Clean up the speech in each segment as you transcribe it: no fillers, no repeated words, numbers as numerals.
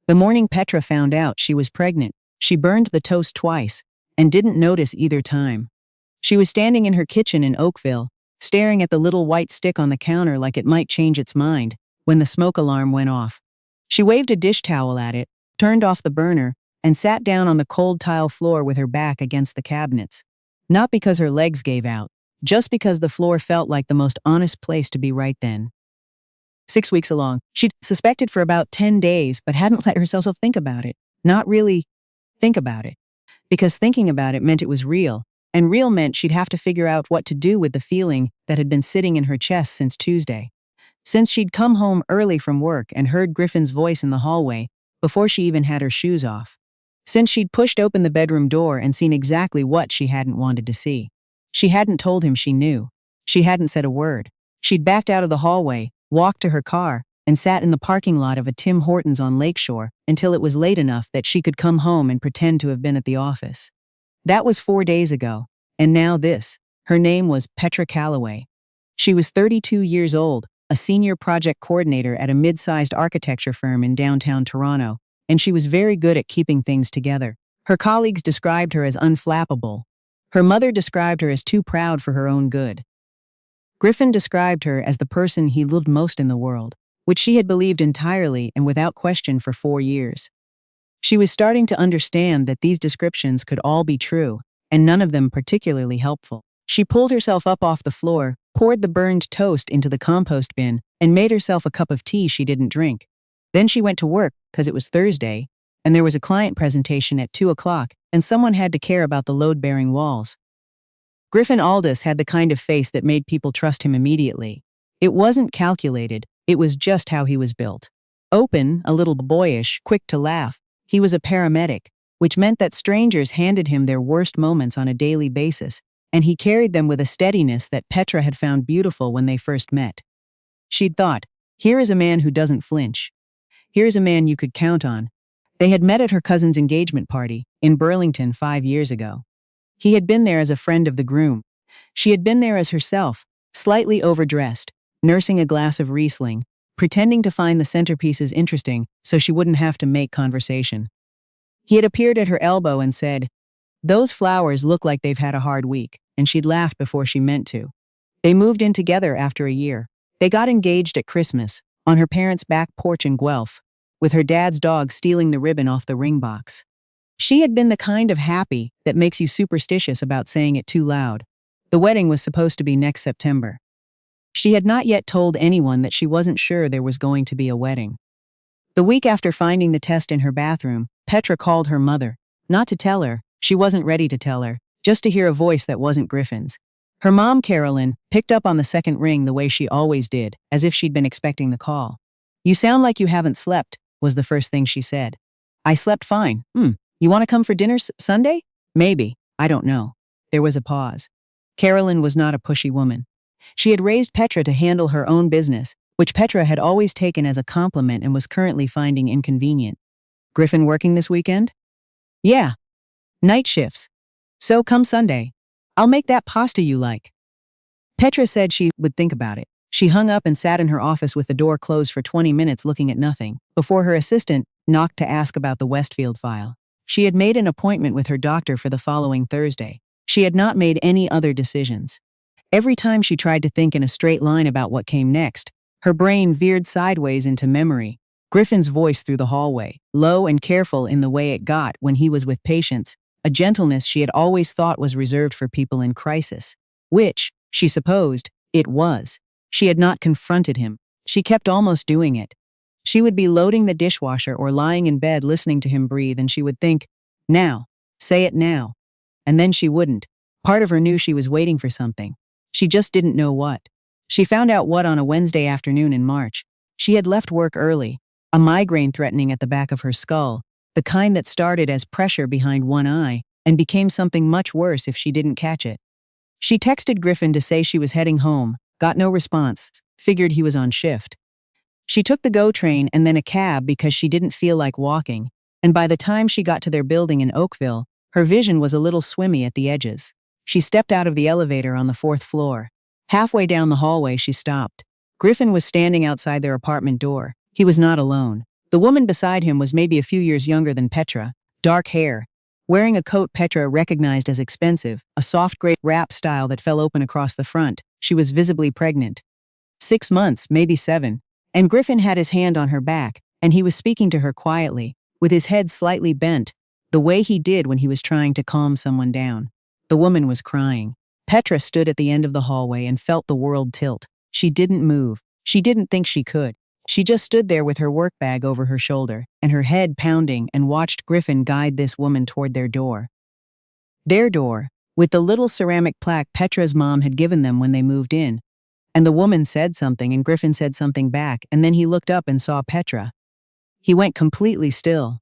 The morning Petra found out she was pregnant, she burned the toast twice and didn't notice either time. She was standing in her kitchen in Oakville, staring at the little white stick on the counter like it might change its mind, when the smoke alarm went off. She waved a dish towel at it, turned off the burner, and sat down on the cold tile floor with her back against the cabinets. Not because her legs gave out, just because the floor felt like the most honest place to be right then. 6 weeks along, she'd suspected for about 10 days but hadn't let herself think about it. Not really think about it. Because thinking about it meant it was real, and real meant she'd have to figure out what to do with the feeling that had been sitting in her chest since Tuesday. Since she'd come home early from work and heard Griffin's voice in the hallway before she even had her shoes off. Since she'd pushed open the bedroom door and seen exactly what she hadn't wanted to see. She hadn't told him she knew. She hadn't said a word. She'd backed out of the hallway, walked to her car, and sat in the parking lot of a Tim Hortons on Lakeshore until it was late enough that she could come home and pretend to have been at the office. That was 4 days ago, and now this. Her name was Petra Calloway. She was 32 years old, a senior project coordinator at a mid-sized architecture firm in downtown Toronto, and she was very good at keeping things together. Her colleagues described her as unflappable. Her mother described her as too proud for her own good. Griffin described her as the person he loved most in the world, which she had believed entirely and without question for 4 years. She was starting to understand that these descriptions could all be true, and none of them particularly helpful. She pulled herself up off the floor, poured the burned toast into the compost bin, and made herself a cup of tea she didn't drink. Then she went to work, because it was Thursday, and there was a client presentation at 2 o'clock, and someone had to care about the load-bearing walls. Griffin Aldous had the kind of face that made people trust him immediately. It wasn't calculated, it was just how he was built. Open, a little boyish, quick to laugh. He was a paramedic, which meant that strangers handed him their worst moments on a daily basis, and he carried them with a steadiness that Petra had found beautiful when they first met. She'd thought, here is a man who doesn't flinch. Here's a man you could count on. They had met at her cousin's engagement party in Burlington 5 years ago. He had been there as a friend of the groom. She had been there as herself, slightly overdressed, nursing a glass of Riesling, pretending to find the centerpieces interesting so she wouldn't have to make conversation. He had appeared at her elbow and said, "Those flowers look like they've had a hard week," and she'd laughed before she meant to. They moved in together after a year. They got engaged at Christmas, on her parents' back porch in Guelph, with her dad's dog stealing the ribbon off the ring box. She had been the kind of happy that makes you superstitious about saying it too loud. The wedding was supposed to be next September. She had not yet told anyone that she wasn't sure there was going to be a wedding. The week after finding the test in her bathroom, Petra called her mother, not to tell her, she wasn't ready to tell her, just to hear a voice that wasn't Griffin's. Her mom, Carolyn, picked up on the second ring the way she always did, as if she'd been expecting the call. "You sound like you haven't slept," was the first thing she said. "I slept fine. You want to come for dinner Sunday? Maybe. I don't know." There was a pause. Carolyn was not a pushy woman. She had raised Petra to handle her own business, which Petra had always taken as a compliment and was currently finding inconvenient. "Griffin working this weekend?" "Yeah. Night shifts. So come Sunday. I'll make that pasta you like." Petra said she would think about it. She hung up and sat in her office with the door closed for 20 minutes looking at nothing, before her assistant knocked to ask about the Westfield file. She had made an appointment with her doctor for the following Thursday. She had not made any other decisions. Every time she tried to think in a straight line about what came next, her brain veered sideways into memory. Griffin's voice through the hallway, low and careful in the way it got when he was with patients, a gentleness she had always thought was reserved for people in crisis. Which, she supposed, it was. She had not confronted him. She kept almost doing it. She would be loading the dishwasher or lying in bed listening to him breathe, and she would think, "Now. Say it now." And then she wouldn't. Part of her knew she was waiting for something. She just didn't know what. She found out what on a Wednesday afternoon in March. She had left work early, a migraine threatening at the back of her skull, the kind that started as pressure behind one eye and became something much worse if she didn't catch it. She texted Griffin to say she was heading home, got no response, figured he was on shift. She took the GO train and then a cab because she didn't feel like walking, and by the time she got to their building in Oakville, her vision was a little swimmy at the edges. She stepped out of the elevator on the 4th floor. Halfway down the hallway, she stopped. Griffin was standing outside their apartment door. He was not alone. The woman beside him was maybe a few years younger than Petra, dark hair, wearing a coat Petra recognized as expensive, a soft gray wrap style that fell open across the front. She was visibly pregnant. 6 months, maybe 7. And Griffin had his hand on her back, and he was speaking to her quietly, with his head slightly bent, the way he did when he was trying to calm someone down. The woman was crying. Petra stood at the end of the hallway and felt the world tilt. She didn't move. She didn't think she could. She just stood there with her work bag over her shoulder, and her head pounding, and watched Griffin guide this woman toward their door. Their door, with the little ceramic plaque Petra's mom had given them when they moved in. And the woman said something and Griffin said something back, and then he looked up and saw Petra. He went completely still.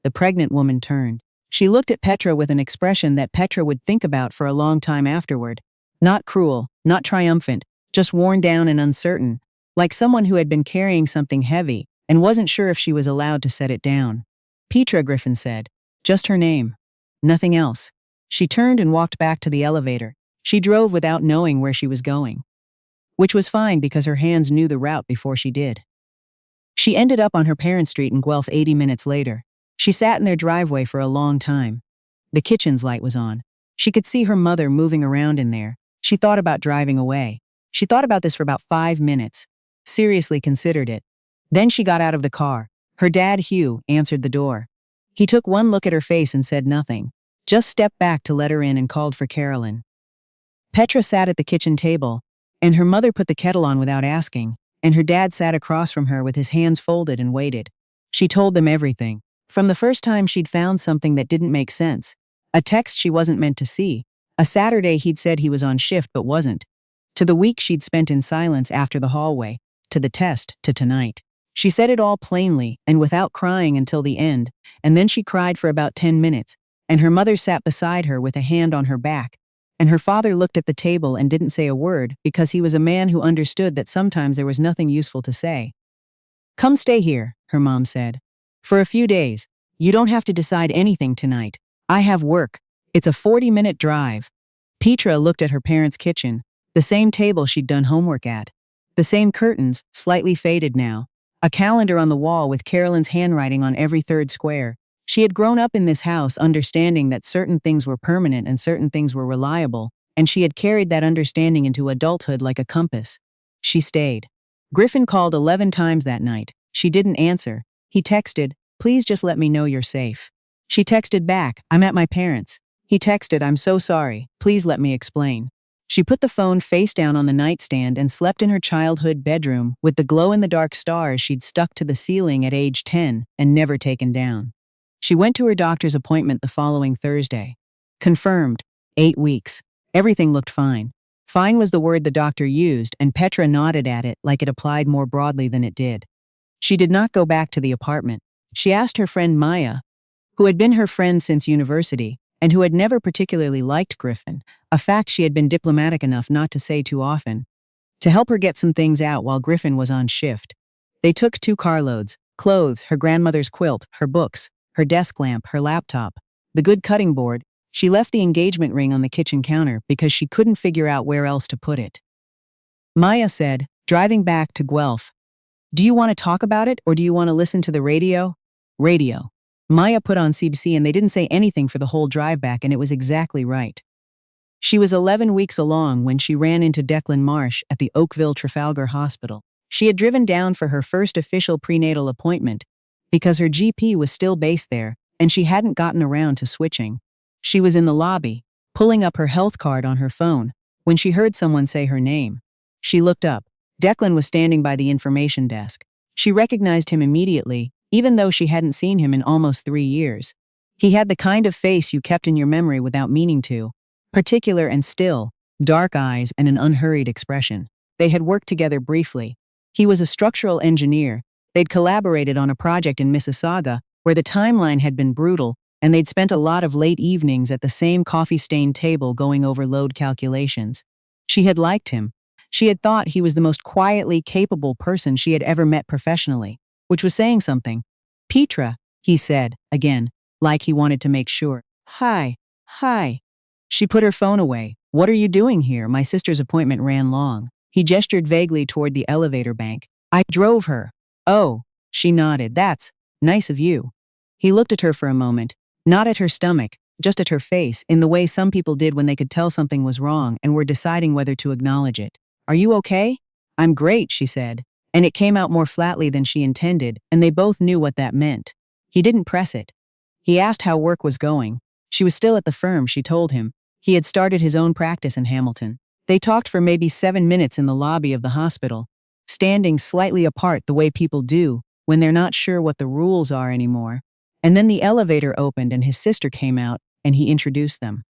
The pregnant woman turned. She looked at Petra with an expression that Petra would think about for a long time afterward. Not cruel, not triumphant, just worn down and uncertain, like someone who had been carrying something heavy and wasn't sure if she was allowed to set it down. Petra, Griffin said. Just her name. Nothing else. She turned and walked back to the elevator. She drove without knowing where she was going. Which was fine because her hands knew the route before she did. She ended up on her parents' street in Guelph 80 minutes later. She sat in their driveway for a long time. The kitchen's light was on. She could see her mother moving around in there. She thought about driving away. She thought about this for about 5 minutes. Seriously considered it. Then she got out of the car. Her dad, Hugh, answered the door. He took one look at her face and said nothing. Just stepped back to let her in and called for Carolyn. Petra sat at the kitchen table, and her mother put the kettle on without asking, and her dad sat across from her with his hands folded and waited. She told them everything. From the first time she'd found something that didn't make sense. A text she wasn't meant to see. A Saturday he'd said he was on shift but wasn't. To the week she'd spent in silence after the hallway. To the test, to tonight. She said it all plainly and without crying until the end, and then she cried for about 10 minutes, and her mother sat beside her with a hand on her back, and her father looked at the table and didn't say a word because he was a man who understood that sometimes there was nothing useful to say. Come stay here, her mom said. For a few days. You don't have to decide anything tonight. I have work. It's a 40-minute drive. Petra looked at her parents' kitchen, the same table she'd done homework at. The same curtains, slightly faded now. A calendar on the wall with Carolyn's handwriting on every third square. She had grown up in this house understanding that certain things were permanent and certain things were reliable, and she had carried that understanding into adulthood like a compass. She stayed. Griffin called 11 times that night. She didn't answer. He texted, please just let me know you're safe. She texted back, I'm at my parents'. He texted, I'm so sorry, please let me explain. She put the phone face down on the nightstand and slept in her childhood bedroom with the glow-in-the-dark stars she'd stuck to the ceiling at age 10 and never taken down. She went to her doctor's appointment the following Thursday. Confirmed, 8 weeks. Everything looked fine. Fine was the word the doctor used, and Petra nodded at it like it applied more broadly than it did. She did not go back to the apartment. She asked her friend Maya, who had been her friend since university, and who had never particularly liked Griffin, a fact she had been diplomatic enough not to say too often, to help her get some things out while Griffin was on shift. They took 2 carloads, clothes, her grandmother's quilt, her books, her desk lamp, her laptop, the good cutting board. She left the engagement ring on the kitchen counter because she couldn't figure out where else to put it. Maya said, driving back to Guelph, do you want to talk about it or do you want to listen to the radio? Radio. Maya put on CBC and they didn't say anything for the whole drive back, and it was exactly right. She was 11 weeks along when she ran into Declan Marsh at the Oakville Trafalgar Hospital. She had driven down for her first official prenatal appointment because her GP was still based there and she hadn't gotten around to switching. She was in the lobby, pulling up her health card on her phone, when she heard someone say her name. She looked up. Declan was standing by the information desk. She recognized him immediately, even though she hadn't seen him in almost 3 years. He had the kind of face you kept in your memory without meaning to. Particular and still, dark eyes and an unhurried expression. They had worked together briefly. He was a structural engineer. They'd collaborated on a project in Mississauga where the timeline had been brutal, and they'd spent a lot of late evenings at the same coffee-stained table going over load calculations. She had liked him. She had thought he was the most quietly capable person she had ever met professionally, which was saying something. Petra, he said, again, like he wanted to make sure. Hi. She put her phone away. What are you doing here? My sister's appointment ran long. He gestured vaguely toward the elevator bank. I drove her. Oh. She nodded. That's nice of you. He looked at her for a moment, not at her stomach, just at her face, in the way some people did when they could tell something was wrong and were deciding whether to acknowledge it. Are you okay? I'm great, she said. And it came out more flatly than she intended, and they both knew what that meant. He didn't press it. He asked how work was going. She was still at the firm, she told him. He had started his own practice in Hamilton. They talked for maybe 7 minutes in the lobby of the hospital, standing slightly apart the way people do when they're not sure what the rules are anymore. And then the elevator opened and his sister came out, and he introduced them.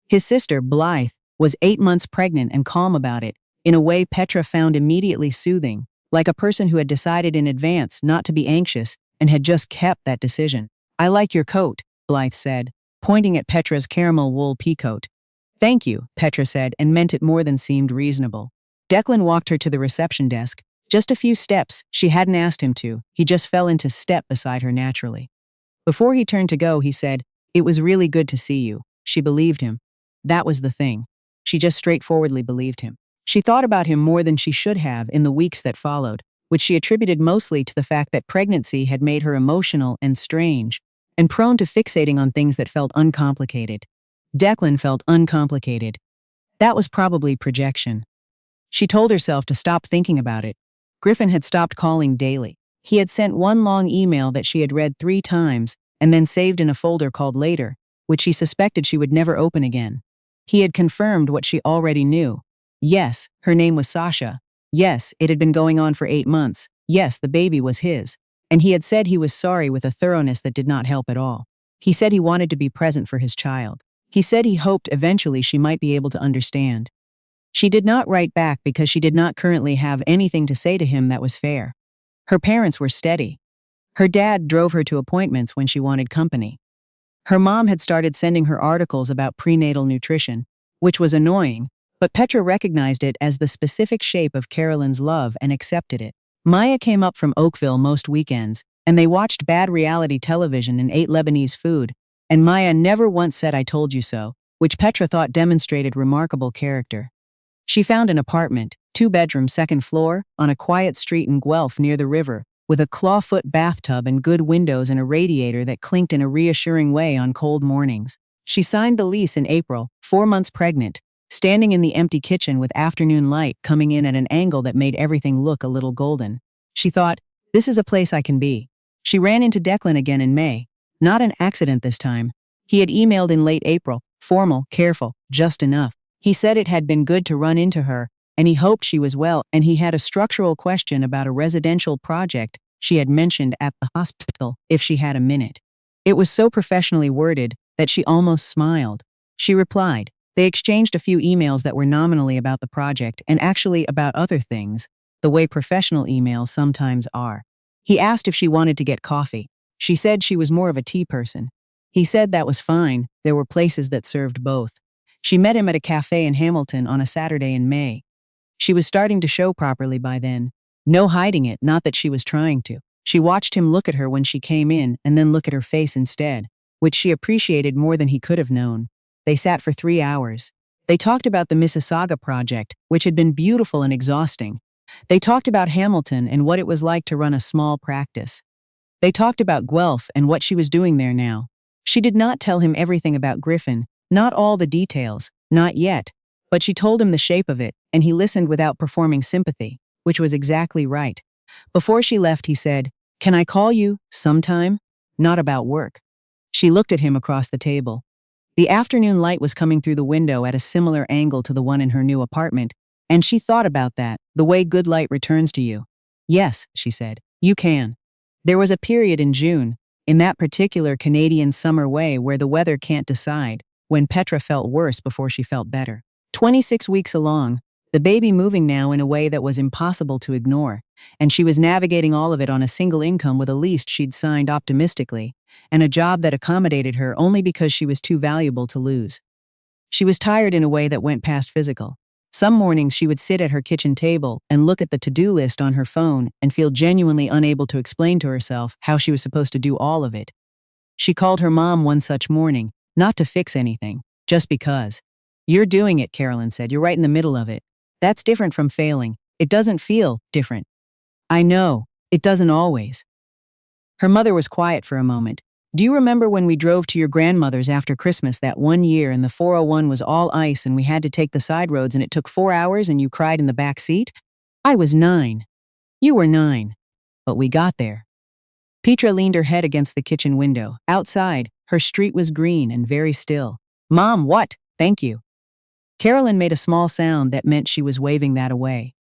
His sister, Blythe, was 8 months pregnant and calm about it, in a way Petra found immediately soothing, like a person who had decided in advance not to be anxious and had just kept that decision. I like your coat, Blythe said, pointing at Petra's caramel wool peacoat. Thank you, Petra said, and meant it more than seemed reasonable. Declan walked her to the reception desk. Just a few steps, she hadn't asked him to. He just fell into step beside her naturally. Before he turned to go, he said, "It was really good to see you." She believed him. That was the thing. She just straightforwardly believed him. She thought about him more than she should have in the weeks that followed, which she attributed mostly to the fact that pregnancy had made her emotional and strange, and prone to fixating on things that felt uncomplicated. Declan felt uncomplicated. That was probably projection. She told herself to stop thinking about it. Griffin had stopped calling daily. He had sent one long email that she had read 3 times and then saved in a folder called Later, which she suspected she would never open again. He had confirmed what she already knew. Yes, her name was Sasha. Yes, it had been going on for 8 months. Yes, the baby was his. And he had said he was sorry with a thoroughness that did not help at all. He said he wanted to be present for his child. He said he hoped eventually she might be able to understand. She did not write back because she did not currently have anything to say to him that was fair. Her parents were steady. Her dad drove her to appointments when she wanted company. Her mom had started sending her articles about prenatal nutrition, which was annoying, but Petra recognized it as the specific shape of Carolyn's love and accepted it. Maya came up from Oakville most weekends, and they watched bad reality television and ate Lebanese food, and Maya never once said "I told you so," which Petra thought demonstrated remarkable character. She found an apartment, 2-bedroom, 2nd floor, on a quiet street in Guelph near the river, with a clawfoot bathtub and good windows and a radiator that clinked in a reassuring way on cold mornings. She signed the lease in April, 4 months pregnant, standing in the empty kitchen with afternoon light coming in at an angle that made everything look a little golden. She thought, this is a place I can be. She ran into Declan again in May. Not an accident this time. He had emailed in late April, formal, careful, just enough. He said it had been good to run into her, and he hoped she was well, and he had a structural question about a residential project she had mentioned at the hospital if she had a minute. It was so professionally worded that she almost smiled. She replied. They exchanged a few emails that were nominally about the project and actually about other things, the way professional emails sometimes are. He asked if she wanted to get coffee. She said she was more of a tea person. He said that was fine, there were places that served both. She met him at a cafe in Hamilton on a Saturday in May. She was starting to show properly by then. No hiding it, not that she was trying to. She watched him look at her when she came in and then look at her face instead, which she appreciated more than he could have known. They sat for 3 hours. They talked about the Mississauga project, which had been beautiful and exhausting. They talked about Hamilton and what it was like to run a small practice. They talked about Guelph and what she was doing there now. She did not tell him everything about Griffin, not all the details, not yet, but she told him the shape of it, and he listened without performing sympathy, which was exactly right. Before she left, he said, "Can I call you sometime? Not about work." She looked at him across the table. The afternoon light was coming through the window at a similar angle to the one in her new apartment, and she thought about that, the way good light returns to you. "Yes," she said, "you can." There was a period in June, in that particular Canadian summer way where the weather can't decide, when Petra felt worse before she felt better. 26 weeks along, the baby moving now in a way that was impossible to ignore, and she was navigating all of it on a single income with a lease she'd signed optimistically, and a job that accommodated her only because she was too valuable to lose. She was tired in a way that went past physical. Some mornings she would sit at her kitchen table and look at the to-do list on her phone and feel genuinely unable to explain to herself how she was supposed to do all of it. She called her mom one such morning, not to fix anything, just because. "You're doing it," Carolyn said. "You're right in the middle of it. That's different from failing. It doesn't feel different." "I know. It doesn't always." Her mother was quiet for a moment. Do you remember when we drove to your grandmother's after Christmas that one year and the 401 was all ice and we had to take the side roads and it took 4 hours and you cried in the back seat? I was 9. You were 9. But we got there. Petra leaned her head against the kitchen window. Outside, her street was green and very still. Mom, what? Thank you. Carolyn made a small sound that meant she was waving that away.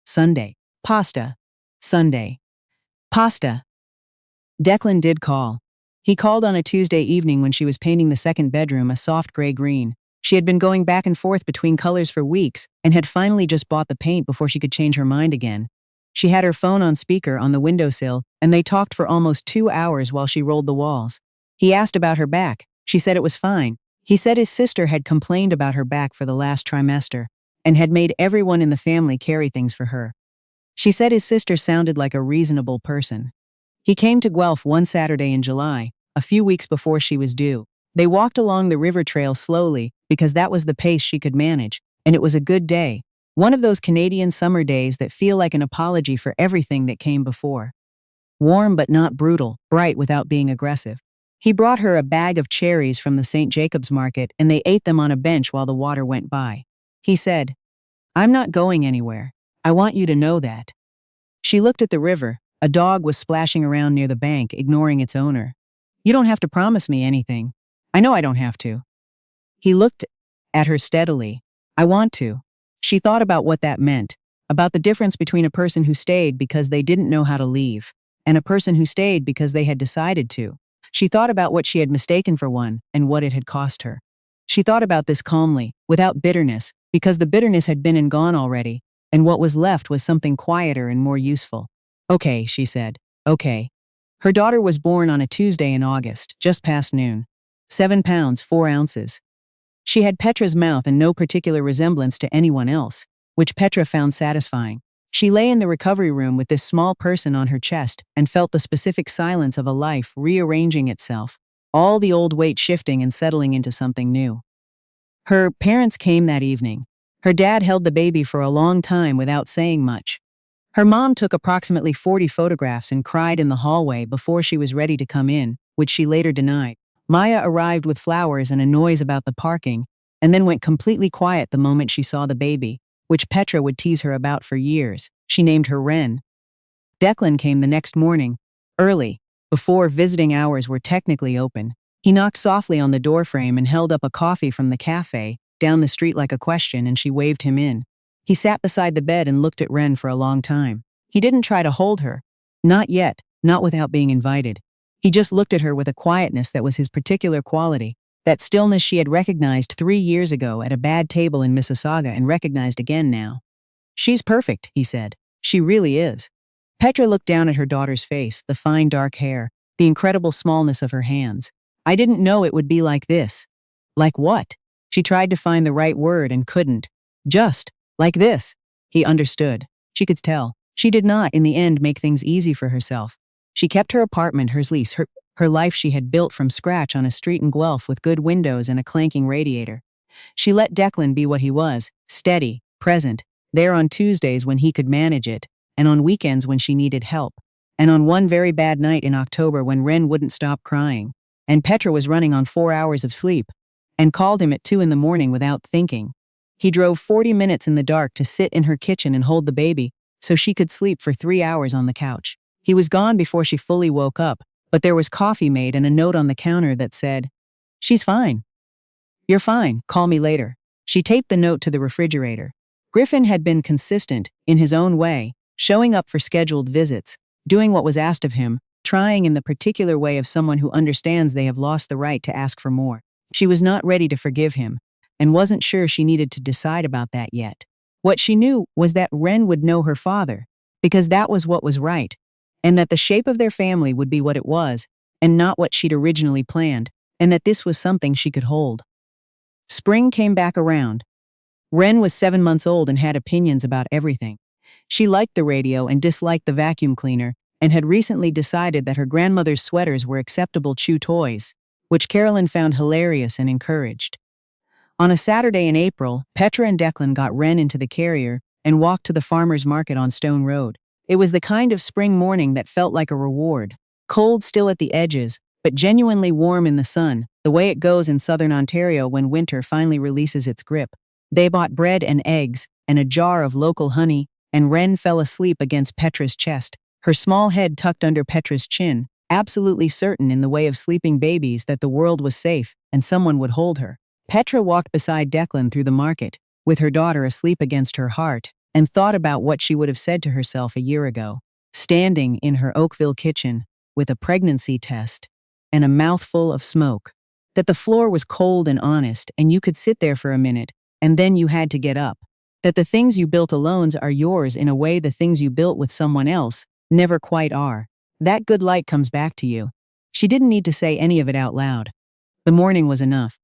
Sunday. Pasta. Sunday. Pasta. Declan did call. He called on a Tuesday evening when she was painting the second bedroom a soft gray-green. She had been going back and forth between colors for weeks and had finally just bought the paint before she could change her mind again. She had her phone on speaker on the windowsill, and they talked for almost 2 hours while she rolled the walls. He asked about her back. She said it was fine. He said his sister had complained about her back for the last trimester and had made everyone in the family carry things for her. She said his sister sounded like a reasonable person. He came to Guelph one Saturday in July, a few weeks before she was due. They walked along the river trail slowly because that was the pace she could manage, and it was a good day. One of those Canadian summer days that feel like an apology for everything that came before. Warm but not brutal, bright without being aggressive. He brought her a bag of cherries from the St. Jacob's Market and they ate them on a bench while the water went by. He said, I'm not going anywhere. I want you to know that. She looked at the river. A dog was splashing around near the bank, ignoring its owner. You don't have to promise me anything. I know I don't have to. He looked at her steadily. I want to. She thought about what that meant, about the difference between a person who stayed because they didn't know how to leave, and a person who stayed because they had decided to. She thought about what she had mistaken for one and what it had cost her. She thought about this calmly, without bitterness, because the bitterness had been and gone already, and what was left was something quieter and more useful. Okay, she said. Okay. Her daughter was born on a Tuesday in August, just past noon. 7 pounds, 4 ounces. She had Petra's mouth and no particular resemblance to anyone else, which Petra found satisfying. She lay in the recovery room with this small person on her chest and felt the specific silence of a life rearranging itself, all the old weight shifting and settling into something new. Her parents came that evening. Her dad held the baby for a long time without saying much. Her mom took approximately 40 photographs and cried in the hallway before she was ready to come in, which she later denied. Maya arrived with flowers and a noise about the parking, and then went completely quiet the moment she saw the baby, which Petra would tease her about for years. She named her Wren. Declan came the next morning, early, before visiting hours were technically open. He knocked softly on the doorframe and held up a coffee from the cafe, down the street like a question, and she waved him in. He sat beside the bed and looked at Wren for a long time. He didn't try to hold her. Not yet, not without being invited. He just looked at her with a quietness that was his particular quality, that stillness she had recognized 3 years ago at a bad table in Mississauga and recognized again now. She's perfect, he said. She really is. Petra looked down at her daughter's face, the fine dark hair, the incredible smallness of her hands. I didn't know it would be like this. Like what? She tried to find the right word and couldn't. Just, like this. He understood. She could tell. She did not, in the end, make things easy for herself. She kept her apartment, her lease, her life she had built from scratch on a street in Guelph with good windows and a clanking radiator. She let Declan be what he was, steady, present, there on Tuesdays when he could manage it, and on weekends when she needed help, and on one very bad night in October when Wren wouldn't stop crying, and Petra was running on 4 hours of sleep, and called him at 2 in the morning without thinking. He drove 40 minutes in the dark to sit in her kitchen and hold the baby so she could sleep for 3 hours on the couch. He was gone before she fully woke up, but there was coffee made and a note on the counter that said, She's fine. You're fine, call me later. She taped the note to the refrigerator. Griffin had been consistent, in his own way, showing up for scheduled visits, doing what was asked of him, trying in the particular way of someone who understands they have lost the right to ask for more. She was not ready to forgive him, and wasn't sure she needed to decide about that yet. What she knew was that Wren would know her father, because that was what was right, and that the shape of their family would be what it was, and not what she'd originally planned, and that this was something she could hold. Spring came back around. Wren was 7 months old and had opinions about everything. She liked the radio and disliked the vacuum cleaner, and had recently decided that her grandmother's sweaters were acceptable chew toys, which Carolyn found hilarious and encouraged. On a Saturday in April, Petra and Declan got Wren into the carrier and walked to the farmer's market on Stone Road. It was the kind of spring morning that felt like a reward. Cold still at the edges, but genuinely warm in the sun, the way it goes in southern Ontario when winter finally releases its grip. They bought bread and eggs, and a jar of local honey, and Wren fell asleep against Petra's chest, her small head tucked under Petra's chin, absolutely certain in the way of sleeping babies that the world was safe and someone would hold her. Petra walked beside Declan through the market, with her daughter asleep against her heart, and thought about what she would have said to herself a year ago, standing in her Oakville kitchen, with a pregnancy test and a mouthful of smoke. That the floor was cold and honest, and you could sit there for a minute, and then you had to get up. That the things you built alone are yours in a way the things you built with someone else never quite are. That good light comes back to you. She didn't need to say any of it out loud. The morning was enough.